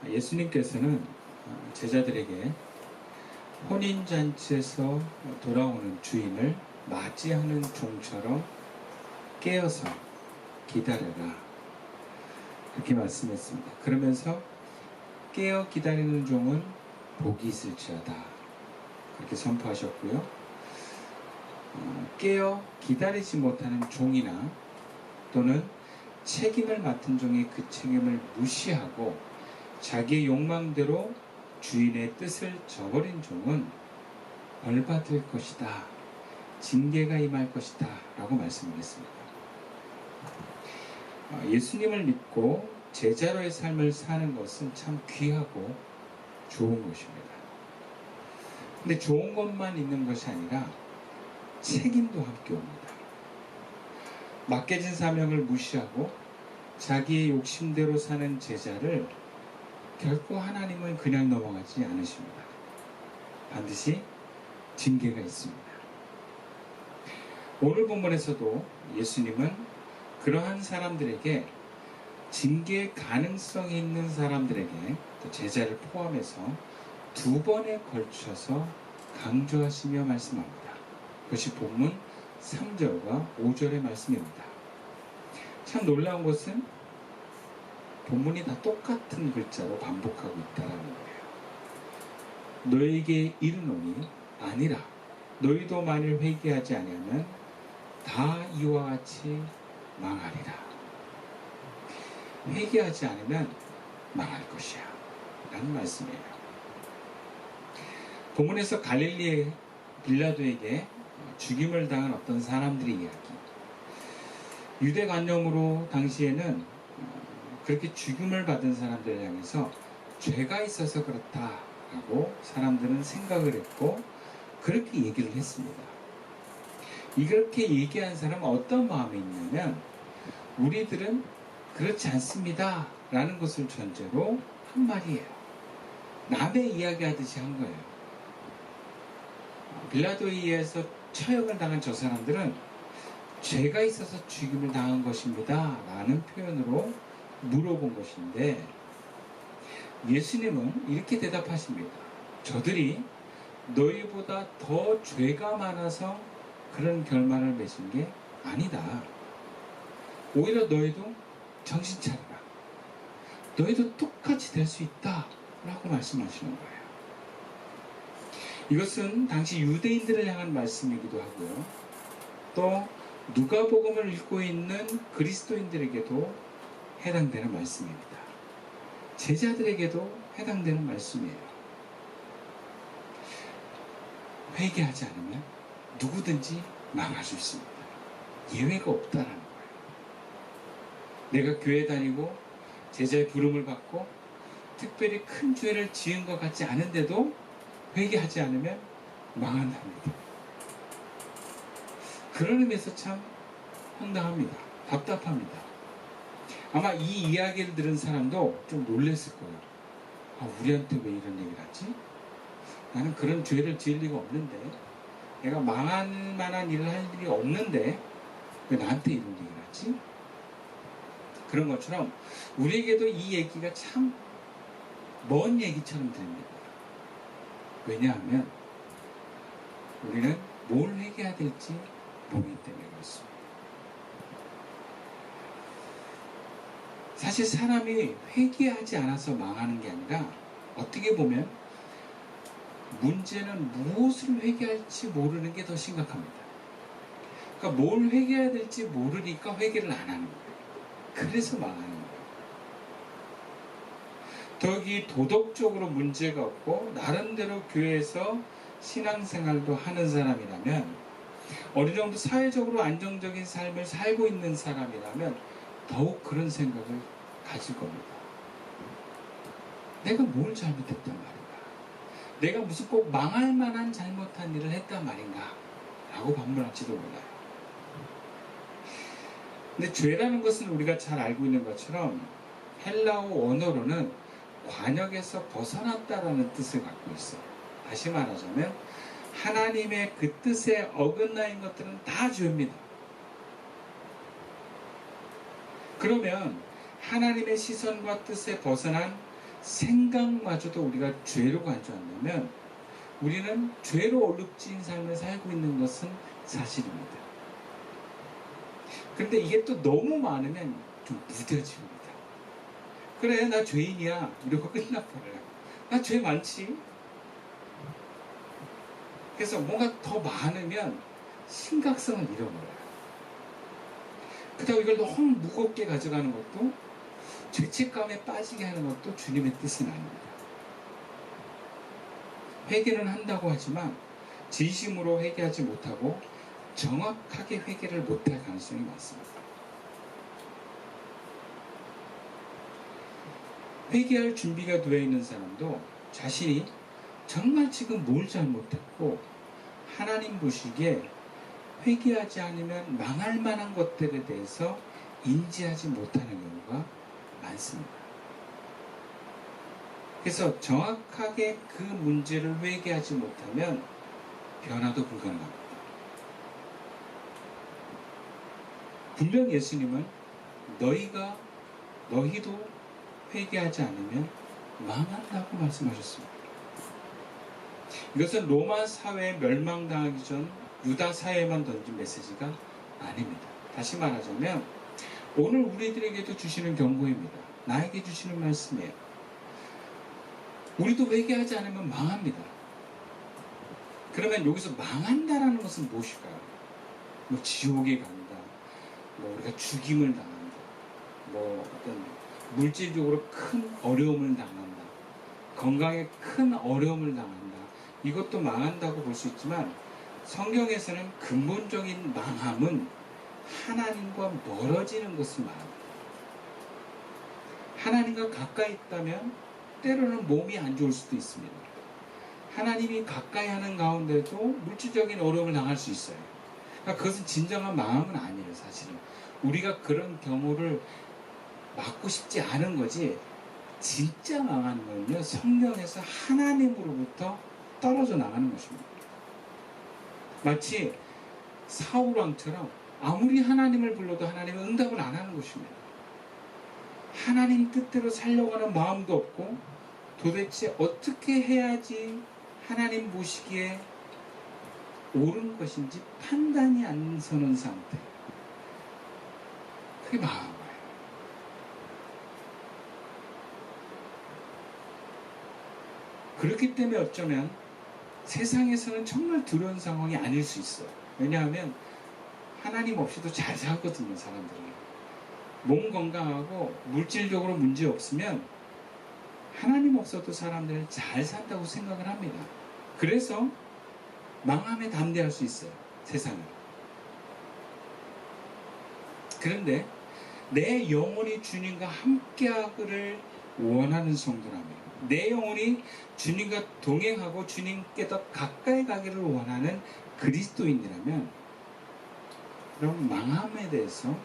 예수님께서는 제자들에게 혼인잔치에서 돌아오는 주인을 맞이하는 종처럼 깨어서 기다려라, 그렇게 말씀했습니다. 그러면서 깨어 기다리는 종은 복이 있을지어다, 그렇게 선포하셨고요. 깨어 기다리지 못하는 종이나 또는 책임을 맡은 종이 그 책임을 무시하고 자기의 욕망대로 주인의 뜻을 저버린 종은 벌받을 것이다, 징계가 임할 것이다 라고 말씀을 했습니다. 예수님을 믿고 제자로의 삶을 사는 것은 참 귀하고 좋은 것입니다. 근데 좋은 것만 있는 것이 아니라 책임도 함께 옵니다. 맡겨진 사명을 무시하고 자기의 욕심대로 사는 제자를 결코 하나님은 그냥 넘어가지 않으십니다. 반드시 징계가 있습니다. 오늘 본문에서도 예수님은 그러한 사람들에게, 징계의 가능성이 있는 사람들에게, 또 제자를 포함해서 2번에 걸쳐서 강조하시며 말씀합니다. 그것이 본문 3절과 5절의 말씀입니다. 참 놀라운 것은 본문이 다 똑같은 글자로 반복하고 있다는 거예요. 너에게 이르노니 아니라 너희도 만일 회개하지 아니하면 다 이와 같이 망하리라. 회개하지 않으면 망할 것이야 라는 말씀이에요. 본문에서 갈릴리의 빌라도에게 죽임을 당한 어떤 사람들의 이야기, 유대관념으로 당시에는 그렇게 죽임을 받은 사람들을 향해서 죄가 있어서 그렇다라고 사람들은 생각을 했고 그렇게 얘기를 했습니다. 이렇게 얘기한 사람은 어떤 마음이 있냐면, 우리들은 그렇지 않습니다 라는 것을 전제로 한 말이에요. 남의 이야기하듯이 한 거예요. 빌라도에 의해서 처형을 당한 저 사람들은 죄가 있어서 죽임을 당한 것입니다 라는 표현으로 물어본 것인데, 예수님은 이렇게 대답하십니다. 저들이 너희보다 더 죄가 많아서 그런 결말을 맺은 게 아니다. 오히려 너희도 정신 차리라. 너희도 똑같이 될 수 있다 라고 말씀하시는 거예요. 이것은 당시 유대인들을 향한 말씀이기도 하고요, 또 누가복음을 읽고 있는 그리스도인들에게도 해당되는 말씀입니다. 제자들에게도 해당되는 말씀이에요. 회개하지 않으면 누구든지 망할 수 있습니다. 예외가 없다라는 거예요. 내가 교회 다니고 제자의 부름을 받고 특별히 큰 죄를 지은 것 같지 않은데도 회개하지 않으면 망한답니다. 그런 의미에서 참 황당합니다. 답답합니다. 아마 이 이야기를 들은 사람도 좀 놀랐을 거예요. 우리한테 왜 이런 얘기를 하지? 나는 그런 죄를 지을 리가 없는데, 내가 망할 만한 일을 할 일이 없는데 왜 나한테 이런 얘기를 하지? 그런 것처럼 우리에게도 이 얘기가 참 먼 얘기처럼 들립니다. 왜냐하면 우리는 뭘 회개해야 될지 모르기 때문에 그렇습니다. 사실 사람이 회개하지 않아서 망하는 게 아니라, 어떻게 보면 문제는 무엇을 회개할지 모르는 게 더 심각합니다. 그러니까 뭘 회개해야 될지 모르니까 회개를 안 하는 거예요. 그래서 망하는 거예요. 더욱이 도덕적으로 문제가 없고 나름대로 교회에서 신앙생활도 하는 사람이라면, 어느 정도 사회적으로 안정적인 삶을 살고 있는 사람이라면 더욱 그런 생각을 가질 겁니다. 내가 뭘 잘못했단 말인가? 내가 무슨 꼭 망할 만한 잘못한 일을 했단 말인가? 라고 반문할지도 몰라요. 근데 죄라는 것은 우리가 잘 알고 있는 것처럼 헬라어 원어로는 관역에서 벗어났다라는 뜻을 갖고 있어요. 다시 말하자면 하나님의 그 뜻에 어긋나인 것들은 다 죄입니다. 그러면 하나님의 시선과 뜻에 벗어난 생각마저도 우리가 죄로 간주한다면 우리는 죄로 얼룩진 삶을 살고 있는 것은 사실입니다. 그런데 이게 또 너무 많으면 좀 무뎌집니다. 그래, 나 죄인이야 이러고 끝나버려요. 나 죄 많지. 그래서 뭔가 더 많으면 심각성을 잃어버려요. 그렇다고 이걸 너무 무겁게 가져가는 것도, 죄책감에 빠지게 하는 것도 주님의 뜻은 아닙니다. 회개는 한다고 하지만 진심으로 회개하지 못하고 정확하게 회개를 못할 가능성이 많습니다. 회개할 준비가 되어 있는 사람도 자신이 정말 지금 뭘 잘못했고 하나님 보시기에 회개하지 않으면 망할 만한 것들에 대해서 인지하지 못하는 경우가 많습니다. 그래서 정확하게 그 문제를 회개하지 못하면 변화도 불가능합니다. 분명 예수님은 너희도 회개하지 않으면 망한다고 말씀하셨습니다. 이것은 로마 사회에 멸망당하기 전 유다 사회에만 던진 메시지가 아닙니다. 다시 말하자면 오늘 우리들에게도 주시는 경고입니다. 나에게 주시는 말씀이에요. 우리도 회개하지 않으면 망합니다. 그러면 여기서 망한다라는 것은 무엇일까요? 뭐 지옥에 간다, 뭐 우리가 죽임을 당한다, 뭐 어떤 물질적으로 큰 어려움을 당한다, 건강에 큰 어려움을 당한다, 이것도 망한다고 볼 수 있지만 성경에서는 근본적인 망함은 하나님과 멀어지는 것을 말합니다. 하나님과 가까이 있다면 때로는 몸이 안 좋을 수도 있습니다. 하나님이 가까이 하는 가운데도 물질적인 어려움을 당할 수 있어요. 그러니까 그것은 진정한 망함은 아니에요, 사실은. 우리가 그런 경우를 막고 싶지 않은 거지, 진짜 망하는 건요, 성경에서 하나님으로부터 떨어져 나가는 것입니다. 마치 사울왕처럼 아무리 하나님을 불러도 하나님은 응답을 안 하는 것입니다. 하나님 뜻대로 살려고 하는 마음도 없고 도대체 어떻게 해야지 하나님 보시기에 옳은 것인지 판단이 안 서는 상태. 그게 망한 거예요. 그렇기 때문에 어쩌면 세상에서는 정말 두려운 상황이 아닐 수 있어요. 왜냐하면 하나님 없이도 잘 살거든요, 사람들이. 몸 건강하고 물질적으로 문제 없으면 하나님 없어도 사람들은 잘 산다고 생각을 합니다. 그래서 망함에 담대할 수 있어요, 세상은. 그런데 내 영혼이 주님과 함께하기를 원하는 성도라면, 내 영혼이 주님과 동행하고 주님께 더 가까이 가기를 원하는 그리스도인이라면, 그럼 망함에 대해서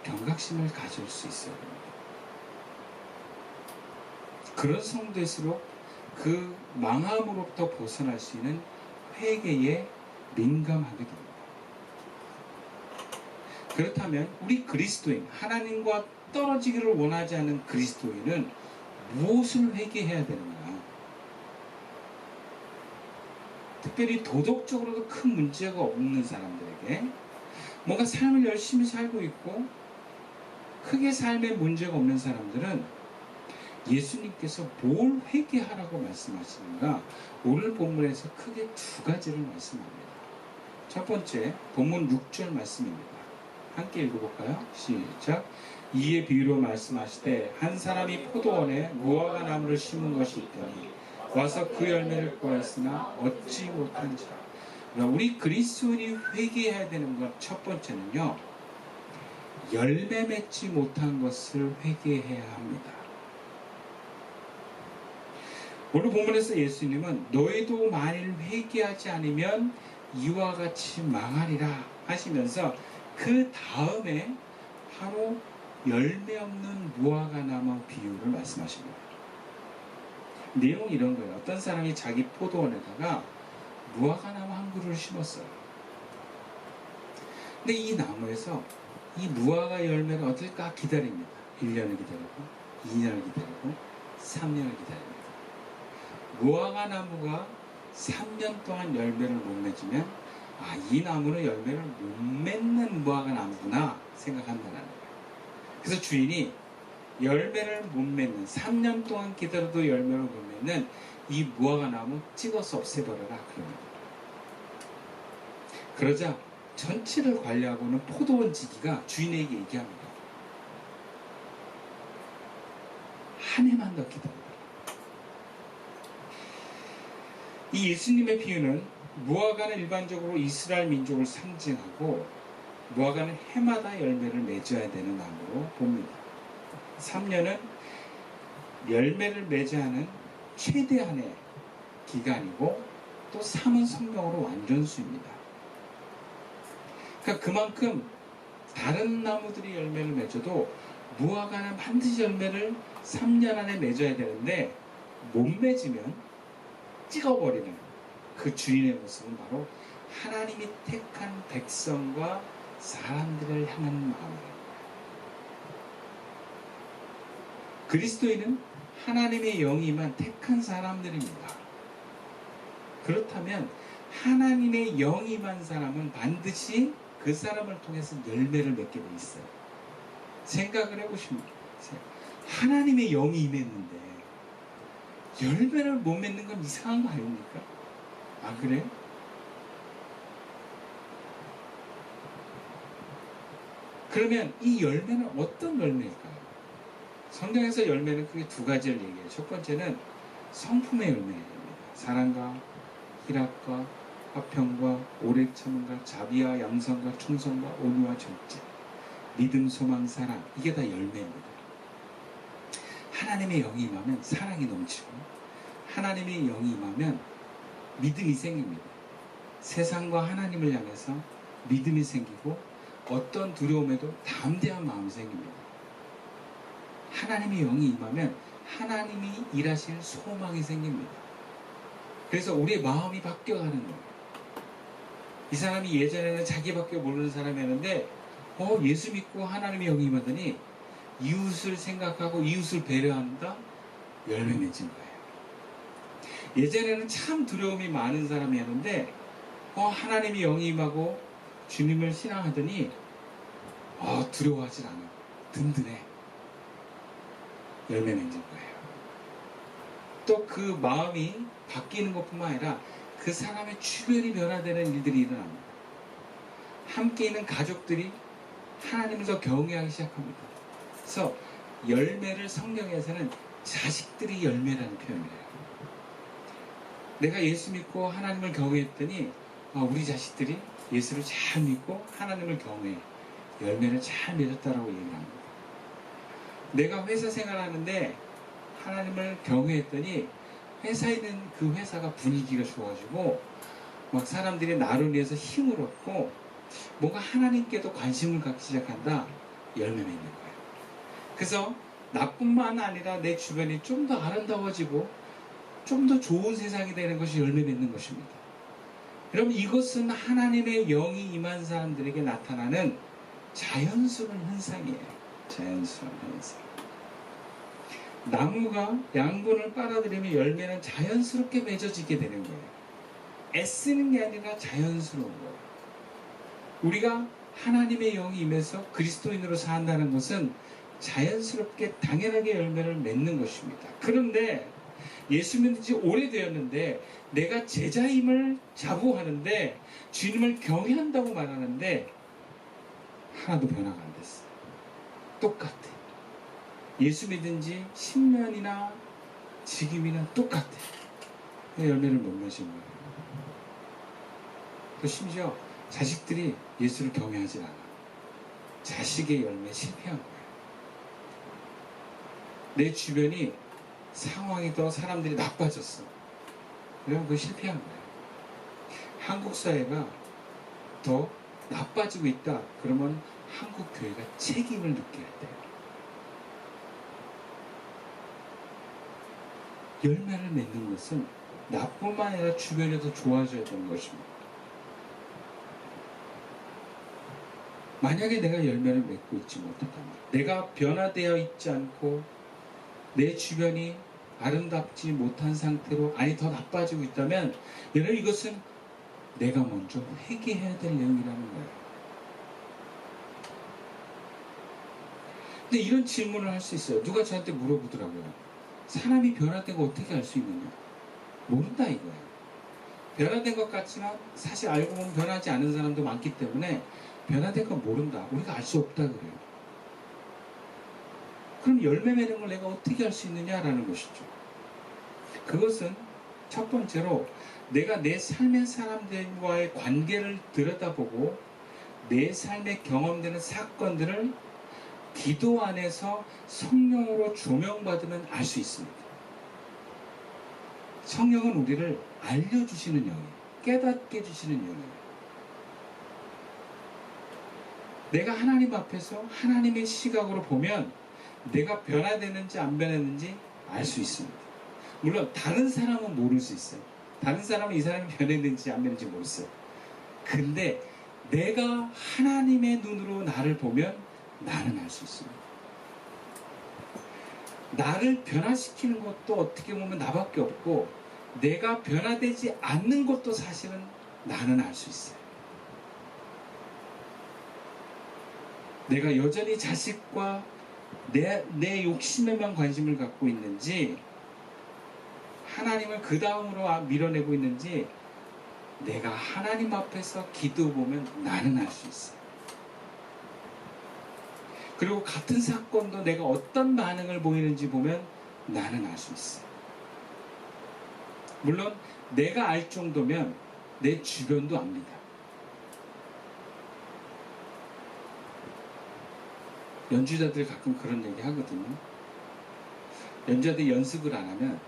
경각심을 가질 수 있어야 됩니다. 그런 성도일수록 그 망함으로부터 벗어날 수 있는 회개에 민감하게 됩니다. 그렇다면 우리 그리스도인, 하나님과 떨어지기를 원하지 않는 그리스도인은 무엇을 회개해야 되는가? 특별히 도덕적으로도 큰 문제가 없는 사람들에게, 뭔가 삶을 열심히 살고 있고 크게 삶에 문제가 없는 사람들은 예수님께서 뭘 회개하라고 말씀하시는가? 오늘 본문에서 크게 두 가지를 말씀합니다. 첫 번째, 본문 6절 말씀입니다. 함께 읽어볼까요? 시작. 이에 비유로 말씀하시되 한 사람이 포도원에 무화과 나무를 심은 것이 있더니 와서 그 열매를 구하였으나 얻지 못한지라. 우리 그리스도인이 회개해야 되는 것 첫 번째는요, 열매 맺지 못한 것을 회개해야 합니다. 오늘 본문에서 예수님은 너희도 만일 회개하지 않으면 이와 같이 망하리라 하시면서 그 다음에 바로 열매 없는 무화과 나무 비유를 말씀하십니다. 내용은 이런 거예요. 어떤 사람이 자기 포도원에다가 무화과 나무 한 그루를 심었어요. 근데 이 나무에서 이 무화과 열매를 얻을까 기다립니다. 1년을 기다리고 2년을 기다리고 3년을 기다립니다. 무화과 나무가 3년 동안 열매를 못 맺으면 이 나무는 열매를 못 맺는 무화과 나무구나 생각한다는 거예요. 그래서 주인이 열매를 못 맺는 3년 동안 기다려도 열매를 못 맺는 이 무화과 나무 찍어서 없애버려라 그럽니다. 그러자 전체를 관리하고는 포도원 지기가 주인에게 얘기합니다. 한 해만 더 기다려라. 이 예수님의 비유는 무화과는 일반적으로 이스라엘 민족을 상징하고 무화과는 해마다 열매를 맺어야 되는 나무로 봅니다. 3년은 열매를 맺어야 하는 최대한의 기간이고 또 3은 성경으로 완전수입니다. 그러니까 그만큼 다른 나무들이 열매를 맺어도 무화과는 반드시 열매를 3년 안에 맺어야 되는데 못 맺으면 찍어버리는 그 주인의 모습은 바로 하나님이 택한 백성과 사람들을 향한 마음이에요. 그리스도인은 하나님의 영이 임한 택한 사람들입니다. 그렇다면 하나님의 영이 임한 사람은 반드시 그 사람을 통해서 열매를 맺게 돼 있어요. 생각을 해보시면 하나님의 영이 임했는데 열매를 못 맺는 건 이상한 거 아닙니까? 그래요? 그러면 이 열매는 어떤 열매일까요? 성경에서 열매는 크게 두 가지를 얘기해요. 첫 번째는 성품의 열매입니다. 사랑과 희락과 화평과 오래 참음과 자비와 양선과 충성과 온유와 절제, 믿음, 소망, 사랑, 이게 다 열매입니다. 하나님의 영이 임하면 사랑이 넘치고 하나님의 영이 임하면 믿음이 생깁니다. 세상과 하나님을 향해서 믿음이 생기고 어떤 두려움에도 담대한 마음이 생깁니다. 하나님의 영이 임하면 하나님이 일하실 소망이 생깁니다. 그래서 우리의 마음이 바뀌어가는 거예요. 이 사람이 예전에는 자기밖에 모르는 사람이었는데 예수 믿고 하나님의 영이 임하더니 이웃을 생각하고 이웃을 배려한다? 열매 맺은 거예요. 예전에는 참 두려움이 많은 사람이었는데 하나님의 영이 임하고 주님을 신앙하더니 두려워하지 않아. 든든해. 열매 맺은 거예요. 또 그 마음이 바뀌는 것뿐만 아니라 그 사람의 주변이 변화되는 일들이 일어납니다. 함께 있는 가족들이 하나님을 더 경외하기 시작합니다. 그래서 열매를 성경에서는 자식들이 열매라는 표현을 해요. 내가 예수 믿고 하나님을 경외했더니 우리 자식들이 예수를 잘 믿고 하나님을 경외해 열매를 잘 맺었다라고 얘기를 합니다. 내가 회사 생활하는데 하나님을 경외했더니 회사에 있는 그 회사가 분위기가 좋아지고 막 사람들이 나를 위해서 힘을 얻고 뭔가 하나님께도 관심을 갖기 시작한다. 열매 맺는 거예요. 그래서 나뿐만 아니라 내 주변이 좀 더 아름다워지고 좀 더 좋은 세상이 되는 것이 열매 맺는 것입니다. 그럼 이것은 하나님의 영이 임한 사람들에게 나타나는 자연스러운 현상이에요. 자연스러운 현상. 나무가 양분을 빨아들이면 열매는 자연스럽게 맺어지게 되는 거예요. 애쓰는 게 아니라 자연스러운 거예요. 우리가 하나님의 영이 임해서 그리스도인으로 산다는 것은 자연스럽게 당연하게 열매를 맺는 것입니다. 그런데 예수 믿은 지 오래되었는데 내가 제자임을 자부하는데 주님을 경외한다고 말하는데 하나도 변화가 안 됐어요. 똑같아. 예수 믿은 지 10년이나 지금이나 똑같아. 열매를 못 맺은 거예요. 또 심지어 자식들이 예수를 경외하지 않아. 자식의 열매 실패한 거예요. 내 주변이 상황이 더 사람들이 나빠졌어. 그러면 그거 실패한 거예요. 한국 사회가 더 나빠지고 있다. 그러면 한국 교회가 책임을 느껴야 돼요. 열매를 맺는 것은 나뿐만 아니라 주변에도 좋아져야 되는 것입니다. 만약에 내가 열매를 맺고 있지 못하다면, 내가 변화되어 있지 않고 내 주변이 아름답지 못한 상태로, 아니 더 나빠지고 있다면 여러분, 이것은 내가 먼저 회개해야 될 내용이라는 거예요. 근데 이런 질문을 할 수 있어요. 누가 저한테 물어보더라고요. 사람이 변화된 거 어떻게 알 수 있느냐? 모른다 이거예요. 변화된 것 같지만 사실 알고 보면 변하지 않은 사람도 많기 때문에 변화된 건 모른다. 우리가 알 수 없다 그래요. 그럼 열매 맺는 걸 내가 어떻게 알 수 있느냐라는 것이죠. 그것은 첫 번째로 내가 내 삶의 사람들과의 관계를 들여다보고 내 삶에 경험되는 사건들을 기도 안에서 성령으로 조명받으면 알 수 있습니다. 성령은 우리를 알려주시는 영이에요. 깨닫게 해주시는 영이에요. 내가 하나님 앞에서 하나님의 시각으로 보면 내가 변화되는지 안 변했는지 알 수 있습니다. 물론 다른 사람은 모를 수 있어요. 다른 사람은 이 사람이 변했는지 안 변했는지 모르겠어요. 근데 내가 하나님의 눈으로 나를 보면 나는 알 수 있습니다. 나를 변화시키는 것도 어떻게 보면 나밖에 없고, 내가 변화되지 않는 것도 사실은 나는 알 수 있어요. 내가 여전히 자식과 내 욕심에만 관심을 갖고 있는지, 하나님을 그 다음으로 밀어내고 있는지, 내가 하나님 앞에서 기도 보면 나는 알 수 있어요. 그리고 같은 사건도 내가 어떤 반응을 보이는지 보면 나는 알 수 있어요. 물론 내가 알 정도면 내 주변도 압니다. 연주자들이 가끔 그런 얘기 하거든요. 연주자들이 연습을 안 하면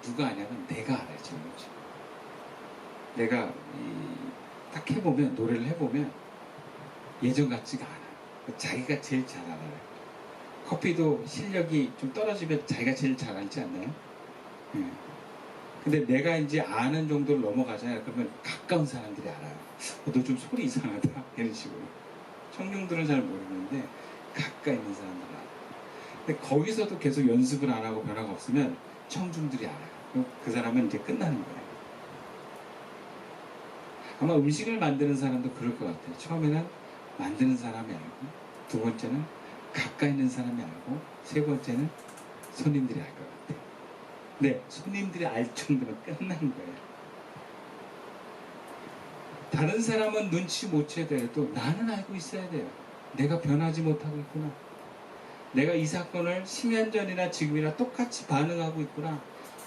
누가 아냐면 내가 알아요. 내가 딱 해보면, 노래를 해보면 예전 같지가 않아. 자기가 제일 잘 알아요. 커피도 실력이 좀 떨어지면 자기가 제일 잘 알지 않나요? 근데 내가 이제 아는 정도를 넘어가잖아요. 그러면 가까운 사람들이 알아요. 너 좀 소리 이상하다. 이런 식으로. 청중들은 잘 모르는데 가까이 있는 사람들은 알아요. 근데 거기서도 계속 연습을 안 하고 변화가 없으면 청중들이 알아요. 그럼 그 사람은 이제 끝나는 거예요. 아마 음식을 만드는 사람도 그럴 것 같아요. 처음에는 만드는 사람이 알고, 두 번째는 가까이 있는 사람이 알고, 세 번째는 손님들이 알 것 같아요. 네, 손님들이 알 정도면 끝난 거예요. 다른 사람은 눈치 못 채더라도 나는 알고 있어야 돼요. 내가 변하지 못하고 있구나. 내가 이 사건을 10년 전이나 지금이나 똑같이 반응하고 있구나.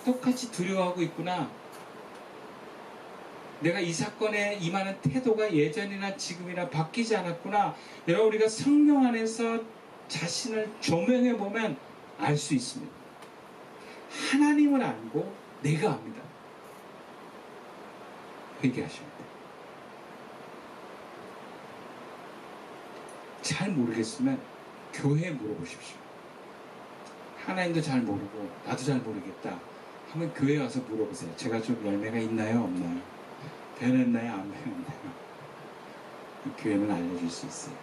똑같이 두려워하고 있구나. 내가 이 사건에 임하는 태도가 예전이나 지금이나 바뀌지 않았구나. 여러분, 우리가 성령 안에서 자신을 조명해 보면 알 수 있습니다. 하나님을 알고 내가 압니다. 회개하십니다. 잘 모르겠으면 교회에 물어보십시오. 하나님도 잘 모르고 나도 잘 모르겠다 하면 교회에 와서 물어보세요. 제가 좀 열매가 있나요? 없나요? 변했나요? 안 변했나요? 교회는 알려줄 수 있어요.